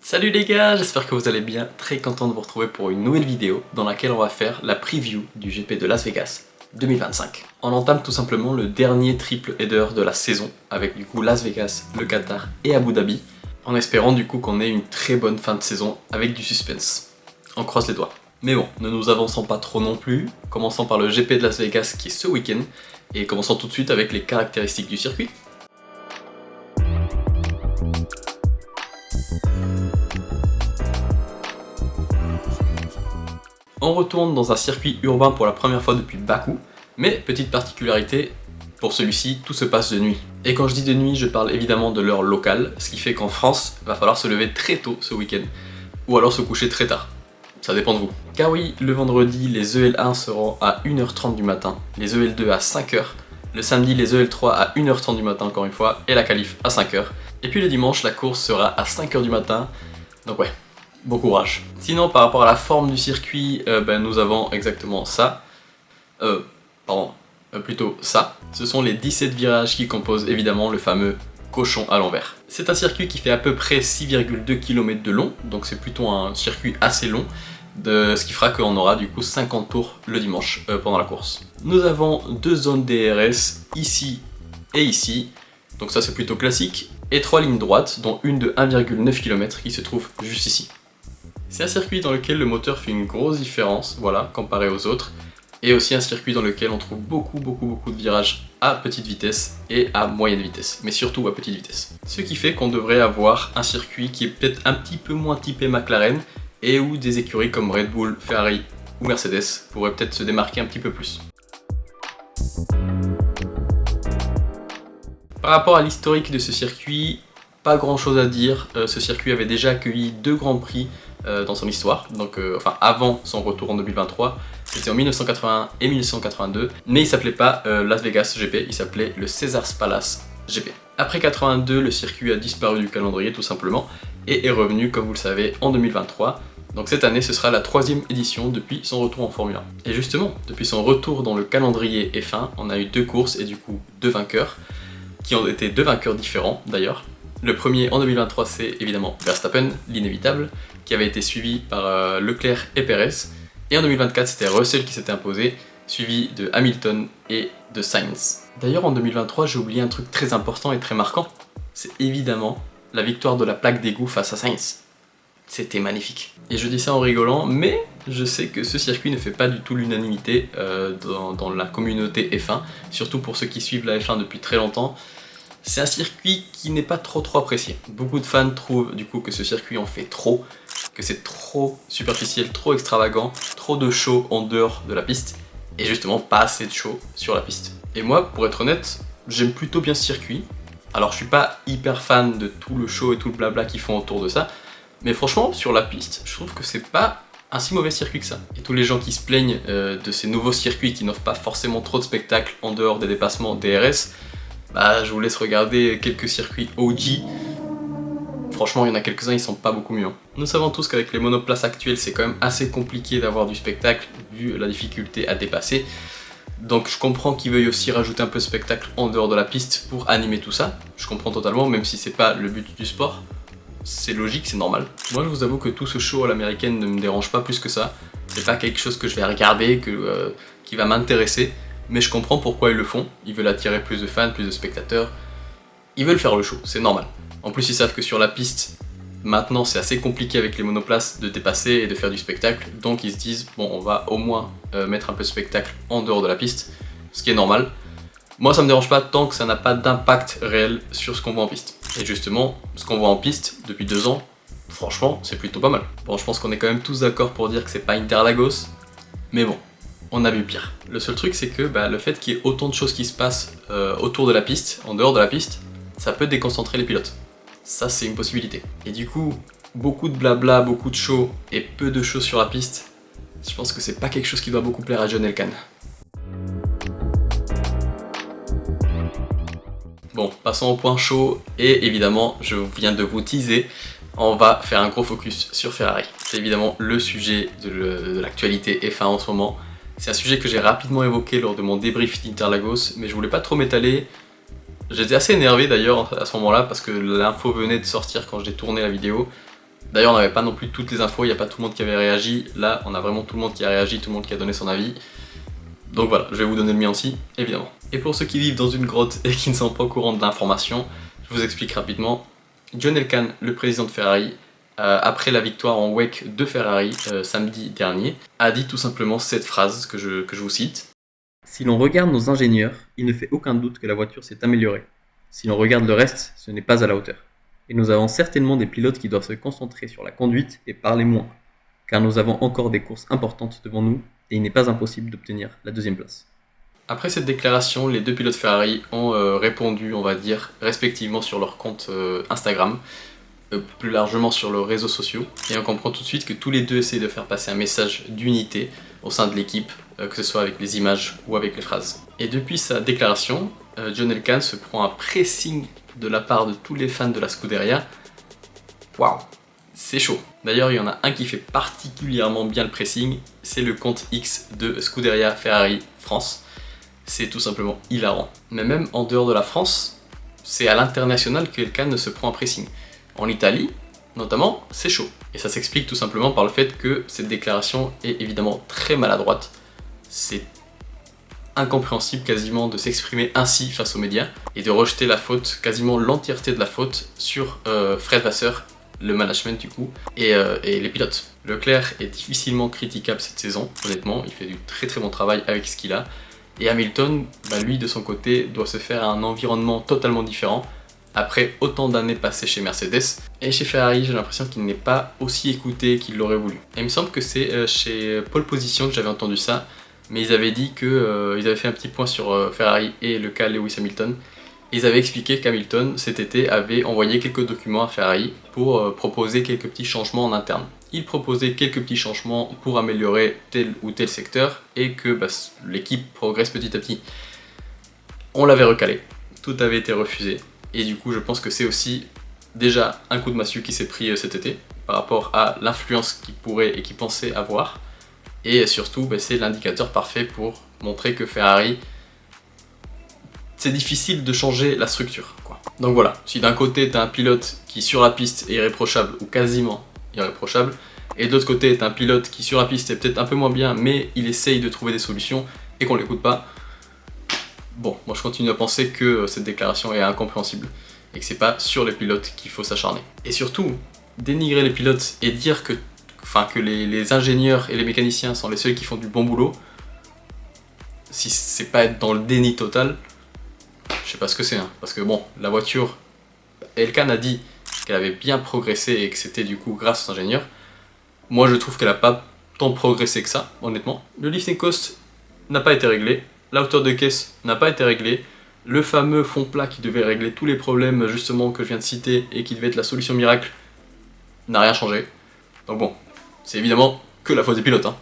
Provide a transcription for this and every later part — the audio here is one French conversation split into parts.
Salut les gars, j'espère que vous allez bien, très content de vous retrouver pour une nouvelle vidéo dans laquelle on va faire la preview du GP de Las Vegas 2025. On entame tout simplement le dernier triple header de la saison avec du coup Las Vegas, le Qatar et Abu Dhabi, en espérant du coup qu'on ait une très bonne fin de saison avec du suspense. On croise les doigts. Mais bon, ne nous avançons pas trop non plus, commençons par le GP de Las Vegas qui est ce week-end et commençons tout de suite avec les caractéristiques du circuit. On retourne dans un circuit urbain pour la première fois depuis Bakou, mais petite particularité, pour celui-ci, tout se passe de nuit. Et quand je dis de nuit, je parle évidemment de l'heure locale, ce qui fait qu'en France, il va falloir se lever très tôt ce week-end, ou alors se coucher très tard. Ça dépend de vous. Car oui, le vendredi, les EL1 seront à 1h30 du matin, les EL2 à 5h, le samedi, les EL3 à 1h30 du matin encore une fois, et la qualif à 5h. Et puis le dimanche, la course sera à 5h du matin, donc ouais. Bon courage. Sinon, par rapport à la forme du circuit, nous avons exactement ça. Plutôt ça. Ce sont les 17 virages qui composent évidemment le fameux cochon à l'envers. C'est un circuit qui fait à peu près 6,2 km de long, donc c'est plutôt un circuit assez long, ce qui fera qu'on aura du coup 50 tours le dimanche pendant la course. Nous avons deux zones DRS, ici et ici, donc ça c'est plutôt classique, et trois lignes droites, dont une de 1,9 km qui se trouve juste ici. C'est un circuit dans lequel le moteur fait une grosse différence, voilà, comparé aux autres, et aussi un circuit dans lequel on trouve beaucoup de virages à petite vitesse et à moyenne vitesse, mais surtout à petite vitesse. Ce qui fait qu'on devrait avoir un circuit qui est peut-être un petit peu moins typé McLaren, et où des écuries comme Red Bull, Ferrari ou Mercedes pourraient peut-être se démarquer un petit peu plus. Par rapport à l'historique de ce circuit, pas grand chose à dire. Ce circuit avait déjà accueilli deux grands prix dans son histoire, donc avant son retour en 2023, c'était en 1981 et 1982, mais il s'appelait pas Las Vegas GP, il s'appelait le Caesars Palace GP. Après 82, le circuit a disparu du calendrier tout simplement, et est revenu, comme vous le savez, en 2023. Donc cette année, ce sera la troisième édition depuis son retour en Formule 1. Et justement, depuis son retour dans le calendrier F1, on a eu deux courses et du coup deux vainqueurs, qui ont été deux vainqueurs différents d'ailleurs. Le premier en 2023, c'est évidemment Verstappen, l'inévitable, qui avait été suivi par Leclerc et Perez. Et en 2024, c'était Russell qui s'était imposé, suivi de Hamilton et de Sainz. D'ailleurs, en 2023, j'ai oublié un truc très important et très marquant. C'est évidemment la victoire de la plaque d'égout face à Sainz. C'était magnifique. Et je dis ça en rigolant, mais je sais que ce circuit ne fait pas du tout l'unanimité dans la communauté F1, surtout pour ceux qui suivent la F1 depuis très longtemps. C'est un circuit qui n'est pas trop apprécié. Beaucoup de fans trouvent du coup que ce circuit en fait trop, que c'est trop superficiel, trop extravagant, trop de show en dehors de la piste, et justement pas assez de show sur la piste. Et moi, pour être honnête, j'aime plutôt bien ce circuit. Alors je suis pas hyper fan de tout le show et tout le blabla qu'ils font autour de ça, mais franchement, sur la piste, je trouve que c'est pas un si mauvais circuit que ça. Et tous les gens qui se plaignent de ces nouveaux circuits qui n'offrent pas forcément trop de spectacles en dehors des dépassements DRS, je vous laisse regarder quelques circuits OG. Franchement, il y en a quelques-uns, ils sont pas beaucoup mieux. Nous savons tous qu'avec les monoplaces actuelles, c'est quand même assez compliqué d'avoir du spectacle, vu la difficulté à dépasser. Donc je comprends qu'ils veuillent aussi rajouter un peu de spectacle en dehors de la piste pour animer tout ça. Je comprends totalement, même si c'est pas le but du sport. C'est logique, c'est normal. Moi, je vous avoue que tout ce show à l'américaine ne me dérange pas plus que ça. C'est pas quelque chose que je vais regarder, qui va m'intéresser. Mais je comprends pourquoi ils le font. Ils veulent attirer plus de fans, plus de spectateurs. Ils veulent faire le show, c'est normal. En plus, ils savent que sur la piste, maintenant, c'est assez compliqué avec les monoplaces de dépasser et de faire du spectacle. Donc ils se disent, bon, on va au moins mettre un peu de spectacle en dehors de la piste, ce qui est normal. Moi, ça me dérange pas tant que ça n'a pas d'impact réel sur ce qu'on voit en piste. Et justement, ce qu'on voit en piste depuis 2 ans, franchement, c'est plutôt pas mal. Bon, je pense qu'on est quand même tous d'accord pour dire que c'est pas Interlagos, mais bon. On a vu pire. Le seul truc, c'est que le fait qu'il y ait autant de choses qui se passent autour de la piste, en dehors de la piste, ça peut déconcentrer les pilotes. Ça, c'est une possibilité. Et du coup, beaucoup de blabla, beaucoup de show et peu de choses sur la piste, je pense que c'est pas quelque chose qui doit beaucoup plaire à John Elkann. Bon, passons au point chaud, et évidemment, je viens de vous teaser, on va faire un gros focus sur Ferrari. C'est évidemment le sujet de l'actualité F1 en ce moment. C'est un sujet que j'ai rapidement évoqué lors de mon débrief d'Interlagos, mais je voulais pas trop m'étaler. J'étais assez énervé d'ailleurs à ce moment-là parce que l'info venait de sortir quand j'ai tourné la vidéo. D'ailleurs, on n'avait pas non plus toutes les infos, il n'y a pas tout le monde qui avait réagi. Là, on a vraiment tout le monde qui a réagi, tout le monde qui a donné son avis. Donc voilà, je vais vous donner le mien aussi, évidemment. Et pour ceux qui vivent dans une grotte et qui ne sont pas au courant de l'information, je vous explique rapidement. John Elkann, le président de Ferrari, après la victoire en WEC de Ferrari samedi dernier, a dit tout simplement cette phrase que je vous cite. Si l'on regarde nos ingénieurs, il ne fait aucun doute que la voiture s'est améliorée. Si l'on regarde le reste, ce n'est pas à la hauteur. Et nous avons certainement des pilotes qui doivent se concentrer sur la conduite et parler moins, car nous avons encore des courses importantes devant nous et il n'est pas impossible d'obtenir la deuxième place. Après cette déclaration, les deux pilotes Ferrari ont répondu, on va dire, respectivement sur leur compte Instagram, plus largement sur leurs réseaux sociaux, et on comprend tout de suite que tous les deux essayent de faire passer un message d'unité au sein de l'équipe, que ce soit avec les images ou avec les phrases. Et depuis sa déclaration, John Elkann se prend un pressing de la part de tous les fans de la Scuderia. Waouh, c'est chaud. D'ailleurs, il y en a un qui fait particulièrement bien le pressing, c'est le compte X de Scuderia Ferrari France. C'est tout simplement hilarant. Mais même en dehors de la France, c'est à l'international que Elkann se prend un pressing. En Italie, notamment, c'est chaud. Et ça s'explique tout simplement par le fait que cette déclaration est évidemment très maladroite. C'est incompréhensible quasiment de s'exprimer ainsi face aux médias et de rejeter la faute, quasiment l'entièreté de la faute, sur Fred Vasseur, le management du coup, et les pilotes. Leclerc est difficilement critiquable cette saison, honnêtement, il fait du très très bon travail avec ce qu'il a. Et Hamilton, lui de son côté, doit se faire un environnement totalement différent après autant d'années passées chez Mercedes. Et chez Ferrari, j'ai l'impression qu'il n'est pas aussi écouté qu'il l'aurait voulu. Et il me semble que c'est chez Pole Position que j'avais entendu ça, mais ils avaient dit qu'ils avaient fait un petit point sur Ferrari et le cas Lewis Hamilton. Ils avaient expliqué qu'Hamilton, cet été, avait envoyé quelques documents à Ferrari pour proposer quelques petits changements en interne. Il proposait quelques petits changements pour améliorer tel ou tel secteur et que l'équipe progresse petit à petit. On l'avait recalé, tout avait été refusé. Et du coup, je pense que c'est aussi déjà un coup de massue qui s'est pris cet été par rapport à l'influence qu'il pourrait et qu'il pensait avoir. Et surtout, c'est l'indicateur parfait pour montrer que Ferrari, c'est difficile de changer la structure, quoi. Donc voilà, si d'un côté t'as un pilote qui sur la piste est irréprochable ou quasiment irréprochable, et de l'autre côté t'as un pilote qui sur la piste est peut-être un peu moins bien, mais il essaye de trouver des solutions et qu'on l'écoute pas, bon, moi je continue à penser que cette déclaration est incompréhensible et que c'est pas sur les pilotes qu'il faut s'acharner. Et surtout, dénigrer les pilotes et dire que les ingénieurs et les mécaniciens sont les seuls qui font du bon boulot, si c'est pas être dans le déni total, je sais pas ce que c'est, hein. Parce que bon, la voiture, Elkann a dit qu'elle avait bien progressé et que c'était du coup grâce aux ingénieurs. Moi je trouve qu'elle a pas tant progressé que ça, honnêtement. Le lifting cost n'a pas été réglé, la hauteur de caisse n'a pas été réglée, le fameux fond plat qui devait régler tous les problèmes justement que je viens de citer et qui devait être la solution miracle n'a rien changé. Donc bon, c'est évidemment que la faute des pilotes, hein.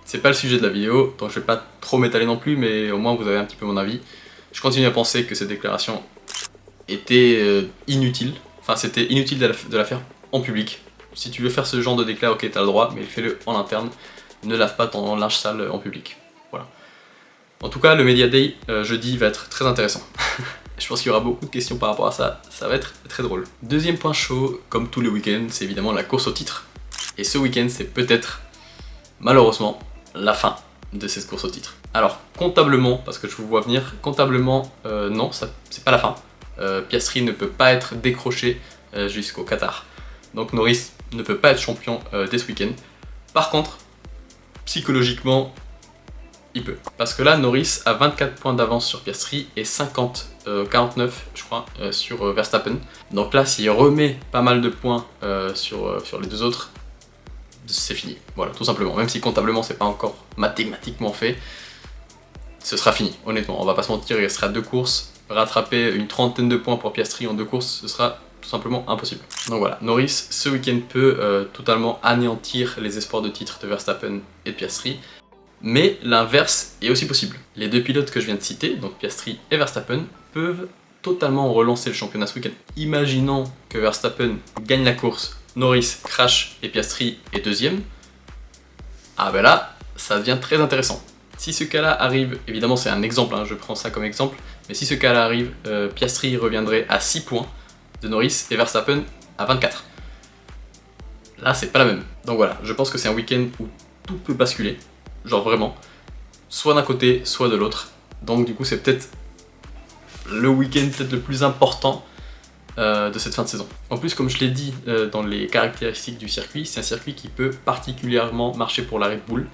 C'est pas le sujet de la vidéo, donc je vais pas trop m'étaler non plus, mais au moins vous avez un petit peu mon avis. Je continue à penser que cette déclaration était inutile. Enfin, c'était inutile de la faire en public. Si tu veux faire ce genre de déclat, ok, t'as le droit, mais fais-le en interne. Ne lave pas ton linge sale en public. Voilà. En tout cas, le Media Day jeudi va être très intéressant. Je pense qu'il y aura beaucoup de questions par rapport à ça. Ça va être très drôle. Deuxième point chaud, comme tous les week-ends, c'est évidemment la course au titre. Et ce week-end, c'est peut-être, malheureusement, la fin de cette course au titre. Alors, comptablement, parce que je vous vois venir, comptablement, non, c'est pas la fin. Piastri ne peut pas être décroché jusqu'au Qatar. Donc Norris ne peut pas être champion dès ce week-end. Par contre, psychologiquement, il peut. Parce que là, Norris a 24 points d'avance sur Piastri et 49, je crois, sur Verstappen. Donc là, s'il remet pas mal de points sur les deux autres, c'est fini. Voilà, tout simplement. Même si comptablement, c'est pas encore mathématiquement fait, ce sera fini, honnêtement. On va pas se mentir, il restera 2 courses. Rattraper une trentaine de points pour Piastri en 2 courses, ce sera tout simplement impossible. Donc voilà, Norris, ce week-end peut totalement anéantir les espoirs de titre de Verstappen et de Piastri. Mais l'inverse est aussi possible. Les deux pilotes que je viens de citer, donc Piastri et Verstappen, peuvent totalement relancer le championnat ce week-end. Imaginons que Verstappen gagne la course, Norris crash et Piastri est deuxième. Ah ben là, ça devient très intéressant. Si ce cas-là arrive, évidemment c'est un exemple, hein, je prends ça comme exemple, mais si ce cas-là arrive, Piastri reviendrait à 6 points de Norris et Verstappen à 24. Là, c'est pas la même. Donc voilà, je pense que c'est un week-end où tout peut basculer, genre vraiment, soit d'un côté, soit de l'autre. Donc du coup, c'est peut-être le week-end peut-être le plus important de cette fin de saison. En plus, comme je l'ai dit dans les caractéristiques du circuit, c'est un circuit qui peut particulièrement marcher pour la Red Bull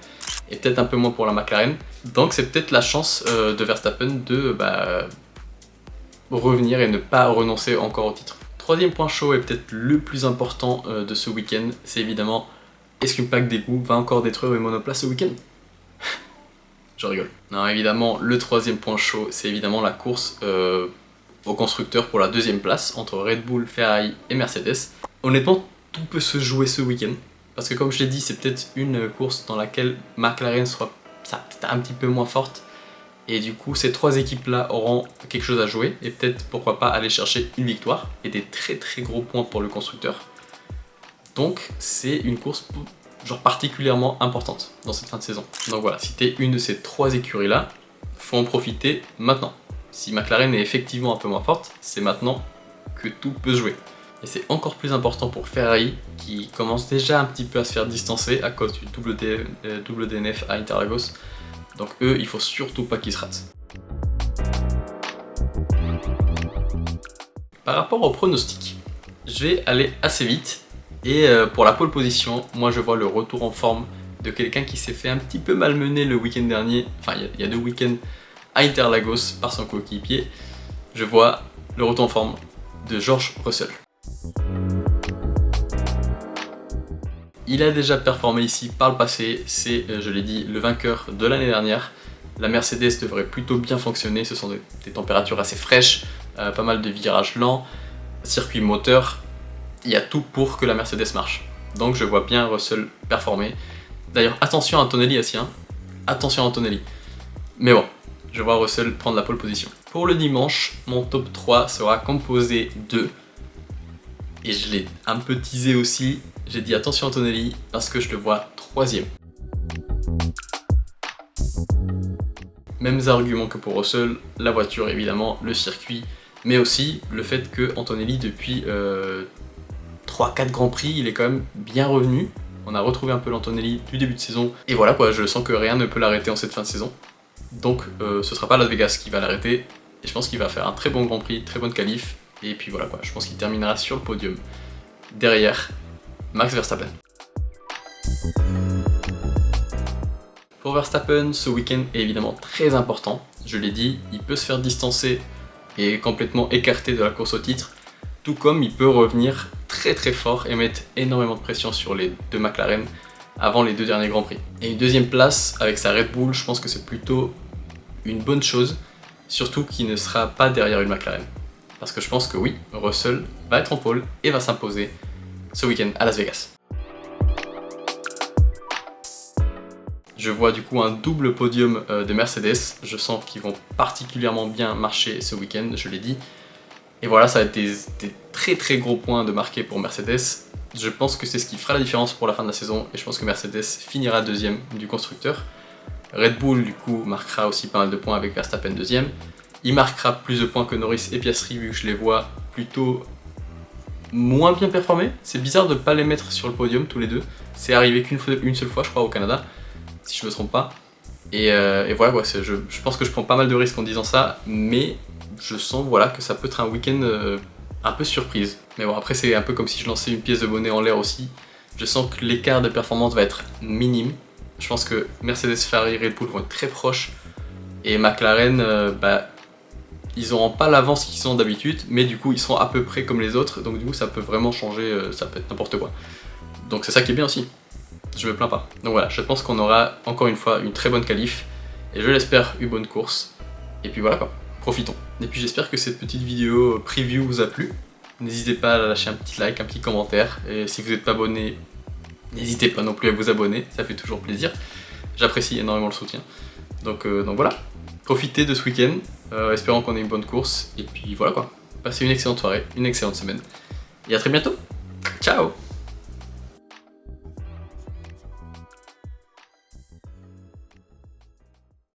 et peut-être un peu moins pour la McLaren. Donc c'est peut-être la chance de Verstappen de revenir et ne pas renoncer encore au titre. Troisième point chaud et peut-être le plus important de ce week-end, c'est évidemment, est-ce qu'une plaque d'égout va encore détruire une monoplace ce week-end? Je rigole. Non, évidemment, le troisième point chaud, c'est évidemment la course aux constructeurs pour la deuxième place entre Red Bull, Ferrari et Mercedes. Honnêtement, tout peut se jouer ce week-end. Parce que comme je l'ai dit, c'est peut-être une course dans laquelle McLaren sera un petit peu moins forte. Et du coup, ces trois équipes-là auront quelque chose à jouer. Et peut-être, pourquoi pas, aller chercher une victoire. Et des très très gros points pour le constructeur. Donc, c'est une course genre particulièrement importante dans cette fin de saison. Donc voilà, si t'es une de ces trois écuries-là, faut en profiter maintenant. Si McLaren est effectivement un peu moins forte, c'est maintenant que tout peut se jouer. Et c'est encore plus important pour Ferrari, qui commence déjà un petit peu à se faire distancer à cause du double DNF à Interlagos. Donc eux, il faut surtout pas qu'ils se ratent. Par rapport au pronostic, je vais aller assez vite. Et pour la pole position, moi je vois le retour en forme de quelqu'un qui s'est fait un petit peu malmener le week-end dernier. Enfin, il y a 2 week-ends à Interlagos par son coéquipier. Je vois le retour en forme de George Russell. Il a déjà performé ici par le passé, c'est, je l'ai dit, le vainqueur de l'année dernière. La Mercedes devrait plutôt bien fonctionner, ce sont des températures assez fraîches, pas mal de virages lents, circuit moteur, il y a tout pour que la Mercedes marche. Donc je vois bien Russell performer. D'ailleurs, attention à Antonelli aussi, hein. Attention à Antonelli. Mais bon, je vois Russell prendre la pole position. Pour le dimanche, mon top 3 sera composé de... Et je l'ai un peu teasé aussi, j'ai dit attention Antonelli parce que je le vois 3ème. Mêmes arguments que pour Russell, la voiture évidemment, le circuit, mais aussi le fait que Antonelli depuis 3-4 Grands Prix, il est quand même bien revenu. On a retrouvé un peu l'Antonelli du début de saison. Et voilà quoi, je sens que rien ne peut l'arrêter en cette fin de saison. Donc ce sera pas Las Vegas qui va l'arrêter. Et je pense qu'il va faire un très bon Grand Prix, très bonne qualif. Et puis voilà quoi, je pense qu'il terminera sur le podium. Derrière, Max Verstappen. Pour Verstappen, ce week-end est évidemment très important. Je l'ai dit, il peut se faire distancer et complètement écarté de la course au titre. Tout comme il peut revenir très très fort et mettre énormément de pression sur les 2 McLaren avant les 2 derniers Grands Prix. Et une 2ème place avec sa Red Bull, je pense que c'est plutôt une bonne chose, surtout qu'il ne sera pas derrière une McLaren. Parce que je pense que oui, Russell va être en pole et va s'imposer ce week-end à Las Vegas. Je vois du coup un double podium de Mercedes, je sens qu'ils vont particulièrement bien marcher ce week-end, je l'ai dit. Et voilà, ça va être des très très gros points de marquer pour Mercedes. Je pense que c'est ce qui fera la différence pour la fin de la saison et je pense que Mercedes finira 2ème du constructeur. Red Bull du coup marquera aussi pas mal de points avec Verstappen 2ème. Il marquera plus de points que Norris et Piastri vu que je les vois plutôt moins bien performer. C'est bizarre de ne pas les mettre sur le podium tous les deux. C'est arrivé qu'une seule fois je crois au Canada, si je me trompe pas. Et voilà quoi, je pense que je prends pas mal de risques en disant ça, mais je sens voilà, que ça peut être un week-end un peu surprise. Mais bon, après c'est un peu comme si je lançais une pièce de monnaie en l'air aussi. Je sens que l'écart de performance va être minime. Je pense que Mercedes, Ferrari, Red Bull vont être très proches. Et McLaren, ils n'auront pas l'avance qu'ils ont d'habitude, mais du coup ils seront à peu près comme les autres. Donc du coup ça peut vraiment changer, ça peut être n'importe quoi. Donc c'est ça qui est bien aussi. Je me plains pas. Donc voilà, je pense qu'on aura encore une fois une très bonne qualif. Et je l'espère une bonne course. Et puis voilà quoi. Profitons. Et puis j'espère que cette petite vidéo preview vous a plu. N'hésitez pas à lâcher un petit like, un petit commentaire. Et si vous n'êtes pas abonné, n'hésitez pas non plus à vous abonner, ça fait toujours plaisir. J'apprécie énormément le soutien. Donc voilà, profitez de ce week-end, espérons qu'on ait une bonne course. Et puis voilà quoi, passez une excellente soirée, une excellente semaine. Et à très bientôt. Ciao.